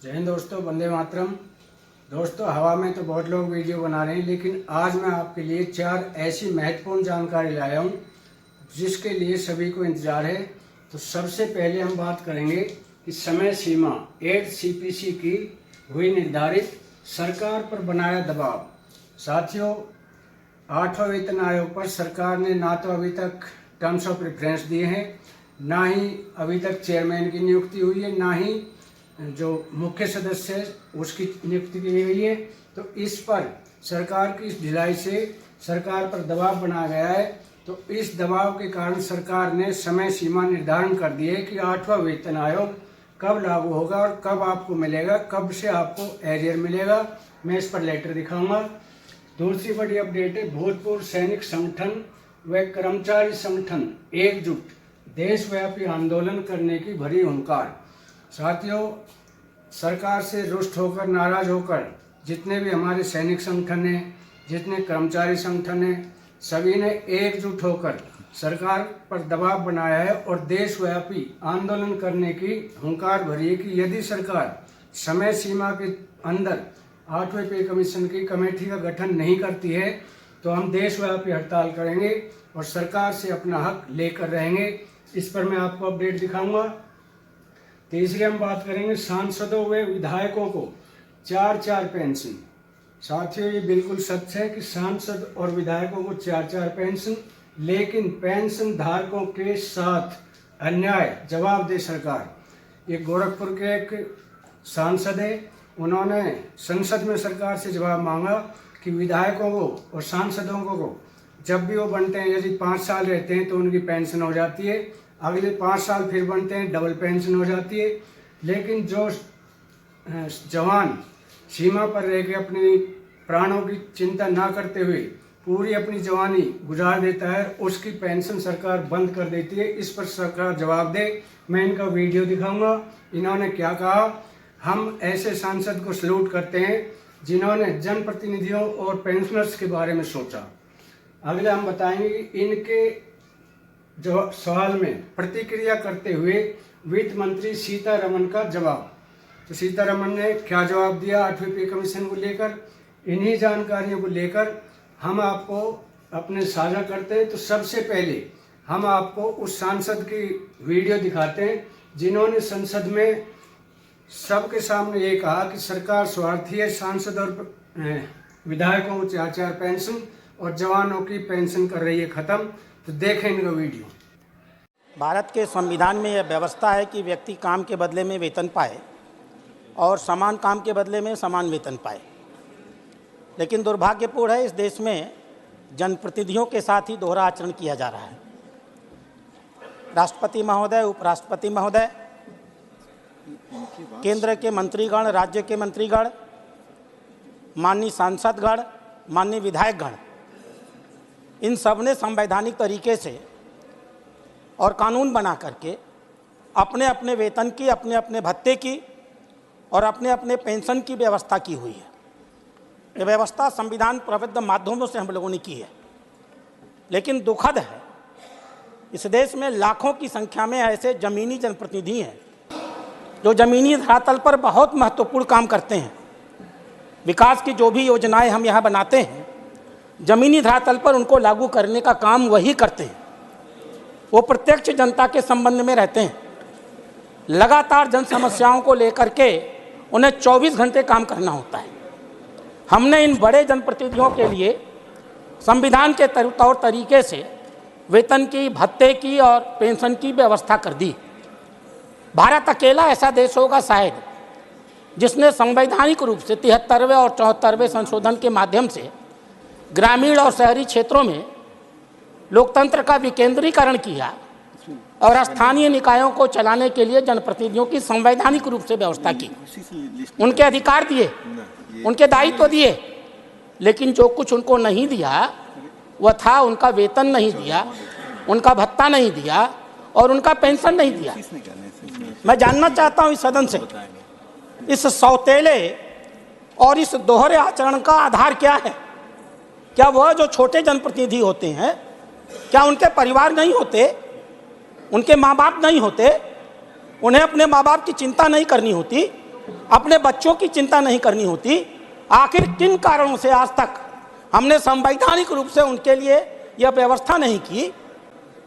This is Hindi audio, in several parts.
जय हिंद दोस्तों, वंदे मातरम। दोस्तों, हवा में तो बहुत लोग वीडियो बना रहे हैं, लेकिन आज मैं आपके लिए 4 ऐसी महत्वपूर्ण जानकारी लाया हूँ जिसके लिए सभी को इंतजार है। तो सबसे पहले हम बात करेंगे कि समय सीमा 8 CPC की हुई निर्धारित, सरकार पर बनाया दबाव। साथियों, 8वां वेतन आयोग पर सरकार ने ना तो अभी तक टर्म्स ऑफ रेफरेंस दिए हैं, ना ही अभी तक चेयरमैन की नियुक्ति हुई है, ना ही जो मुख्य सदस्य है उसकी नियुक्ति की गई है। तो इस पर सरकार की इस ढिलाई से सरकार पर दबाव बनाया गया है। तो इस दबाव के कारण सरकार ने समय सीमा निर्धारण कर दी है कि 8वां वेतन आयोग कब लागू होगा और कब आपको मिलेगा, कब से आपको एरियर मिलेगा। मैं इस पर लेटर दिखाऊंगा। दूसरी बड़ी अपडेट है, भूतपूर्व सैनिक संगठन व कर्मचारी संगठन एकजुट, देशव्यापी आंदोलन करने की भरी हुंकार। साथियों, सरकार से रुष्ट होकर, नाराज होकर जितने भी हमारे सैनिक संगठन हैं, जितने कर्मचारी संगठन हैं, सभी ने एकजुट होकर सरकार पर दबाव बनाया है और देशव्यापी आंदोलन करने की हुंकार भरी है कि यदि सरकार समय सीमा के अंदर 8वें पे कमीशन की कमेटी का गठन नहीं करती है तो हम देशव्यापी हड़ताल करेंगे और सरकार से अपना हक लेकर रहेंगे। इस पर मैं आपको अपडेट दिखाऊंगा। तीसरी हम बात करेंगे सांसदों व विधायकों को 4-4 पेंशन। साथियों, ये बिल्कुल सच है कि सांसद और विधायकों को 4-4 पेंशन, लेकिन पेंशन धारकों के साथ अन्याय जवाब दे सरकार। ये गोरखपुर के एक सांसद है, उन्होंने संसद में सरकार से जवाब मांगा कि विधायकों को और सांसदों को जब भी वो बनते हैं, यदि 5 साल रहते हैं तो उनकी पेंशन हो जाती है, अगले 5 साल फिर बनते हैं डबल पेंशन हो जाती है। लेकिन जो जवान सीमा पर रह के अपनी प्राणों की चिंता ना करते हुए पूरी अपनी जवानी गुजार देता है, उसकी पेंशन सरकार बंद कर देती है। इस पर सरकार जवाब दे। मैं इनका वीडियो दिखाऊंगा, इन्होंने क्या कहा। हम ऐसे सांसद को सैल्यूट करते हैं जिन्होंने जनप्रतिनिधियों और पेंशनर्स के बारे में सोचा। अगले हम बताएंगे कि इनके जो सवाल में प्रतिक्रिया करते हुए वित्त मंत्री सीतारमण का जवाब। तो सीतारमण ने क्या जवाब दिया 8वें पे कमीशन को लेकर, इन्हीं जानकारियों को लेकर हम आपको अपने साझा करते हैं। तो सबसे पहले हम आपको उस सांसद की वीडियो दिखाते हैं जिन्होंने संसद में सबके सामने ये कहा कि सरकार स्वार्थी है, सांसद और विधायकों को 4-4 पेंशन और जवानों की पेंशन कर रही है खत्म। तो देखें इनका वीडियो। भारत के संविधान में यह व्यवस्था है कि व्यक्ति काम के बदले में वेतन पाए और समान काम के बदले में समान वेतन पाए। लेकिन दुर्भाग्यपूर्ण है, इस देश में जनप्रतिनिधियों के साथ ही दोहरा आचरण किया जा रहा है। राष्ट्रपति महोदय, उपराष्ट्रपति महोदय, केंद्र के मंत्रीगण, राज्य के मंत्रीगण, माननीय सांसदगण, माननीय विधायकगण, इन सब ने संवैधानिक तरीके से और कानून बना करके अपने अपने वेतन की, अपने अपने भत्ते की और अपने अपने पेंशन की व्यवस्था की हुई है। ये व्यवस्था संविधान प्रबद्ध माध्यमों से हम लोगों ने की है। लेकिन दुखद है, इस देश में लाखों की संख्या में ऐसे जमीनी जनप्रतिनिधि हैं जो जमीनी धरातल पर बहुत महत्वपूर्ण काम करते हैं। विकास की जो भी योजनाएं हम यहाँ बनाते हैं, जमीनी धरातल पर उनको लागू करने का काम वही करते हैं। वो प्रत्यक्ष जनता के संबंध में रहते हैं। लगातार जन समस्याओं को लेकर के उन्हें 24 घंटे काम करना होता है। हमने इन बड़े जनप्रतिनिधियों के लिए संविधान के तौर तरीके से वेतन की, भत्ते की और पेंशन की व्यवस्था कर दी। भारत अकेला ऐसा देश होगा शायद जिसने संवैधानिक रूप से 73वें और 74वें संशोधन के माध्यम से ग्रामीण और शहरी क्षेत्रों में लोकतंत्र का विकेंद्रीकरण किया और स्थानीय निकायों को चलाने के लिए जनप्रतिनिधियों की संवैधानिक रूप से व्यवस्था की। उनके अधिकार दिए, उनके दायित्व दिए, लेकिन जो कुछ उनको नहीं दिया वह था उनका वेतन नहीं दिया, उनका भत्ता नहीं दिया और उनका पेंशन नहीं दिया। मैं जानना चाहता हूं इस सदन से, इस सौतेले और इस दोहरे आचरण का आधार क्या है? क्या वह जो छोटे जनप्रतिनिधि होते हैं, क्या उनके परिवार नहीं होते, उनके माँ बाप नहीं होते, उन्हें अपने माँ बाप की चिंता नहीं करनी होती? अपने बच्चों की चिंता नहीं करनी होती? आखिर किन कारणों से आज तक हमने संवैधानिक रूप से उनके लिए यह व्यवस्था नहीं की?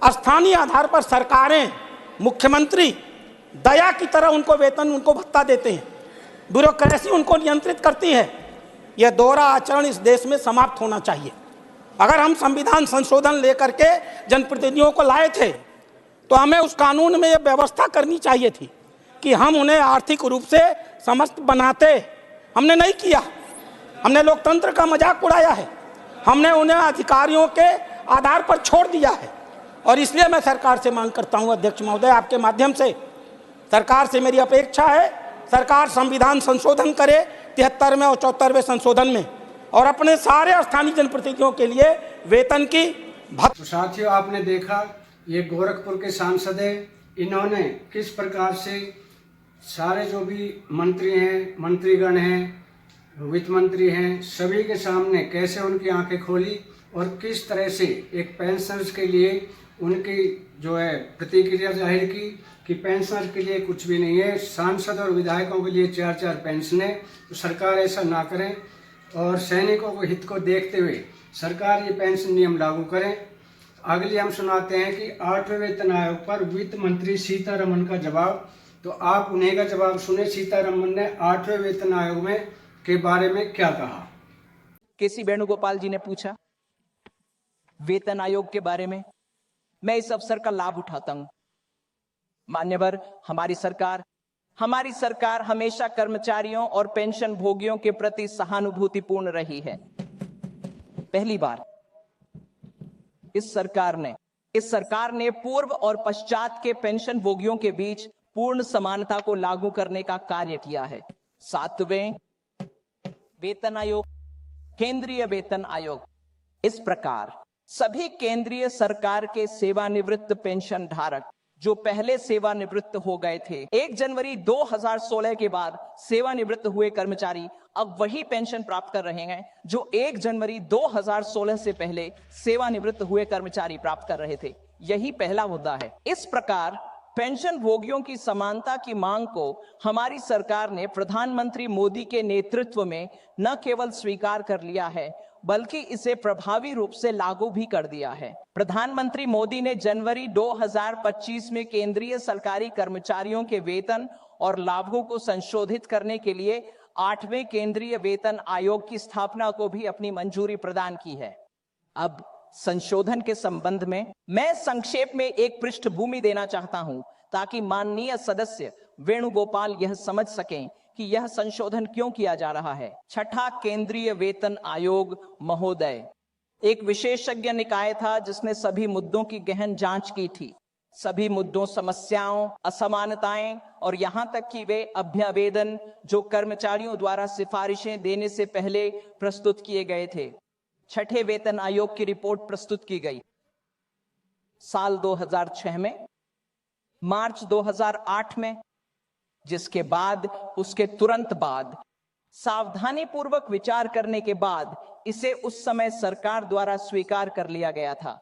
स्थानीय आधार पर सरकारें, मुख्यमंत्री दया की तरह उनको वेतन, उनको भत्ता देते हैं, ब्यूरोक्रेसी उनको नियंत्रित करती है। यह दोहरा आचरण इस देश में समाप्त होना चाहिए। अगर हम संविधान संशोधन लेकर के जनप्रतिनिधियों को लाए थे तो हमें उस कानून में यह व्यवस्था करनी चाहिए थी कि हम उन्हें आर्थिक रूप से समस्त बनाते। हमने नहीं किया। हमने लोकतंत्र का मजाक उड़ाया है। हमने उन्हें अधिकारियों के आधार पर छोड़ दिया है। और इसलिए मैं सरकार से मांग करता हूं, अध्यक्ष महोदय, आपके माध्यम से सरकार से मेरी अपेक्षा है, सरकार संविधान संशोधन करे 73वें और 74वें संशोधन में, और अपने सारे स्थानीय जनप्रतिनिधियों के लिए वेतन की तो साथियों, आपने देखा ये गोरखपुर के सांसद है। इन्होंने किस प्रकार से सारे जो भी मंत्री हैं, मंत्रीगण हैं, वित्त मंत्री हैं, सभी के सामने कैसे उनकी आंखें खोली और किस तरह से एक पेंशनर्स के लिए उनकी जो है प्रतिक्रिया जाहिर की कि पेंशनर के लिए कुछ भी नहीं है, सांसद और विधायकों के लिए 4-4 पेंशन है। तो सरकार ऐसा ना करें और सैनिकों को हित को देखते हुए सरकार ये पेंशन नियम लागू करें। अगली हम सुनाते हैं कि 8वें वेतन आयोग पर वित्त मंत्री सीतारमण का जवाब। तो आप उन्हीं का जवाब सुने। सीतारमण ने 8वें वेतन आयोग में के बारे में क्या कहा? केसी वेणुगोपाल जी ने पूछा वेतन आयोग के बारे में। मैं इस अवसर का लाभ उठाता हूं। मान्यवर, हमारी सरकार हमेशा कर्मचारियों और पेंशन भोगियों के प्रति सहानुभूतिपूर्ण रही है। पहली बार इस सरकार ने पूर्व और पश्चात के पेंशन भोगियों के बीच पूर्ण समानता को लागू करने का कार्य किया है। 7वें वेतन आयोग, केंद्रीय वेतन आयोग, इस प्रकार सभी केंद्रीय सरकार के सेवानिवृत्त पेंशन धारक जो पहले सेवानिवृत्त हो गए थे, 1 जनवरी 2016 के बाद सेवानिवृत्त हुए कर्मचारी अब वही पेंशन प्राप्त कर रहे हैं जो 1 जनवरी 2016 से पहले सेवानिवृत्त हुए कर्मचारी प्राप्त कर रहे थे। यही पहला मुद्दा है। इस प्रकार पेंशन भोगियों की समानता की मांग को हमारी सरकार ने प्रधानमंत्री मोदी के नेतृत्व में न केवल स्वीकार कर लिया है बल्कि इसे प्रभावी रूप से लागू भी कर दिया है। प्रधानमंत्री मोदी ने जनवरी 2025 में केंद्रीय सरकारी कर्मचारियों के वेतन और लाभों को संशोधित करने के लिए 8वें केंद्रीय वेतन आयोग की स्थापना को भी अपनी मंजूरी प्रदान की है। अब संशोधन के संबंध में मैं संक्षेप में एक पृष्ठभूमि देना चाहता हूं ताकि माननीय सदस्य वेणुगोपाल यह समझ सकें कि यह संशोधन क्यों किया जा रहा है। छठा केंद्रीय वेतन आयोग महोदय एक विशेषज्ञ निकाय था जिसने सभी मुद्दों की गहन जांच की थी। सभी मुद्दों, समस्याओं, असमानताएं और यहां तक कि वे अभ्यावेदन जो कर्मचारियों द्वारा सिफारिशें देने से पहले प्रस्तुत किए गए थे, छठे वेतन आयोग की रिपोर्ट प्रस्तुत की गई साल 2006 में, मार्च 2008 में, जिसके बाद उसके तुरंत बाद सावधानी पूर्वक विचार करने के बाद इसे उस समय सरकार द्वारा स्वीकार कर लिया गया था।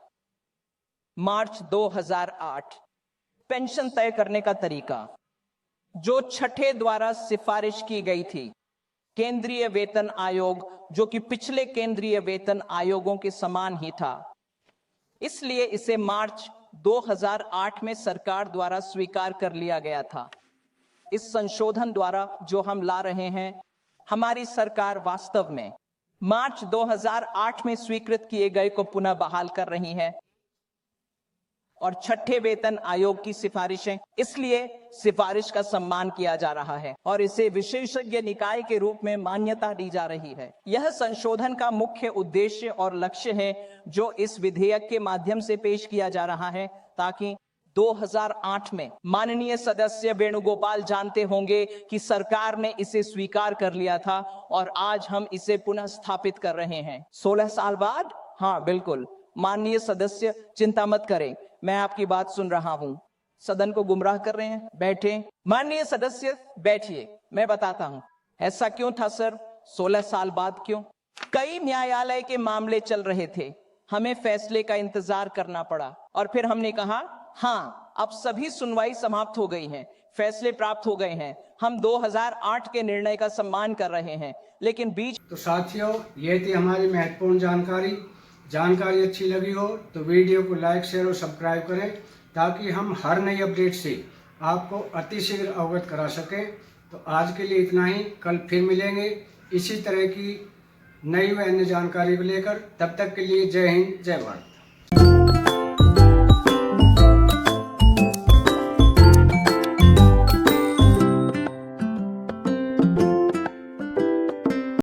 मार्च 2008 पेंशन तय करने का तरीका जो छठे द्वारा सिफारिश की गई थी। केंद्रीय वेतन आयोग जो कि पिछले केंद्रीय वेतन आयोगों के समान ही था, इसलिए इसे मार्च 2008 में सरकार द्वारा स्वीकार कर लिया गया था। इस संशोधन द्वारा जो हम ला रहे हैं, हमारी सरकार वास्तव में मार्च 2008 में स्वीकृत किए गए को पुनः बहाल कर रही है और छठे वेतन आयोग की सिफारिशें, इसलिए सिफारिश का सम्मान किया जा रहा है और इसे विशेषज्ञ निकाय के रूप में मान्यता दी जा रही है। यह संशोधन का मुख्य उद्देश्य और लक्ष्य है जो इस विधेयक के माध्यम से पेश किया जा रहा है, ताकि 2008 में माननीय सदस्य वेणुगोपाल जानते होंगे कि सरकार ने इसे स्वीकार कर लिया था और आज हम इसे पुनः स्थापित कर रहे हैं 16 साल बाद। हाँ बिल्कुल, माननीय सदस्य चिंता मत करें, मैं आपकी बात सुन रहा हूं। सदन को गुमराह कर रहे हैं, बैठे। माननीय सदस्य बैठिए, मैं बताता हूं ऐसा क्यों था सर, 16 साल बाद क्यों। कई न्यायालय के मामले चल रहे थे, हमें फैसले का इंतजार करना पड़ा और फिर हमने कहा हाँ अब सभी सुनवाई समाप्त हो गई हैं, फैसले प्राप्त हो गए हैं। हम 2008 के निर्णय का सम्मान कर रहे हैं, लेकिन बीच तो साथियों, ये थी हमारी महत्वपूर्ण जानकारी अच्छी लगी हो तो वीडियो को लाइक, शेयर और सब्सक्राइब करें, ताकि हम हर नई अपडेट से आपको अतिशीघ्र अवगत करा सकें। तो आज के लिए इतना ही, कल फिर मिलेंगे इसी तरह की नई व अन्य जानकारी को लेकर। तब तक के लिए जय हिंद, जय भारत।